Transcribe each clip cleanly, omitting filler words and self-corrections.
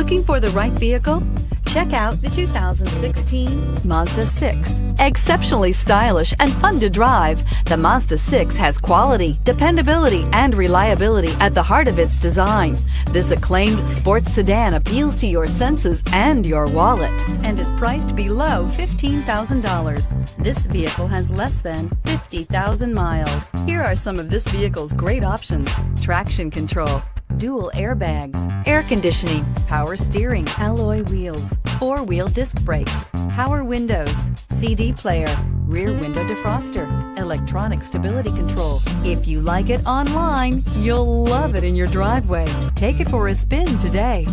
Looking for the right vehicle? Check out the 2016 Mazda 6. Exceptionally stylish and fun to drive, the Mazda 6 has quality, dependability, and reliability at the heart of its design. This acclaimed sports sedan appeals to your senses and your wallet and is priced below $15,000. This vehicle has less than 50,000 miles. Here are some of this vehicle's great options: traction control, dual airbags, air conditioning, power steering, alloy wheels, four-wheel disc brakes, power windows, CD player, rear window defroster, electronic stability control. If you like it online, you'll love it in your driveway. Take it for a spin today.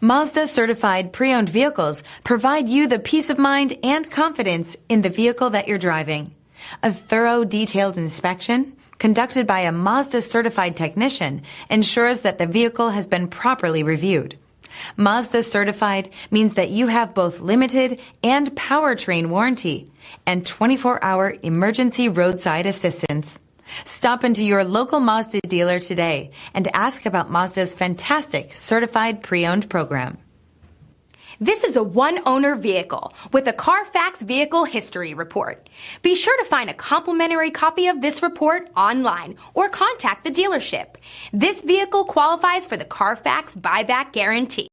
Mazda certified pre-owned vehicles provide you the peace of mind and confidence in the vehicle that you're driving. A thorough, detailed inspection conducted by a Mazda certified technician ensures that the vehicle has been properly reviewed. Mazda certified means that you have both limited and powertrain warranty and 24-hour emergency roadside assistance. Stop into your local Mazda dealer today and ask about Mazda's fantastic certified pre-owned program. This is a one-owner vehicle with a Carfax Vehicle History Report. Be sure to find a complimentary copy of this report online or contact the dealership. This vehicle qualifies for the Carfax Buyback Guarantee.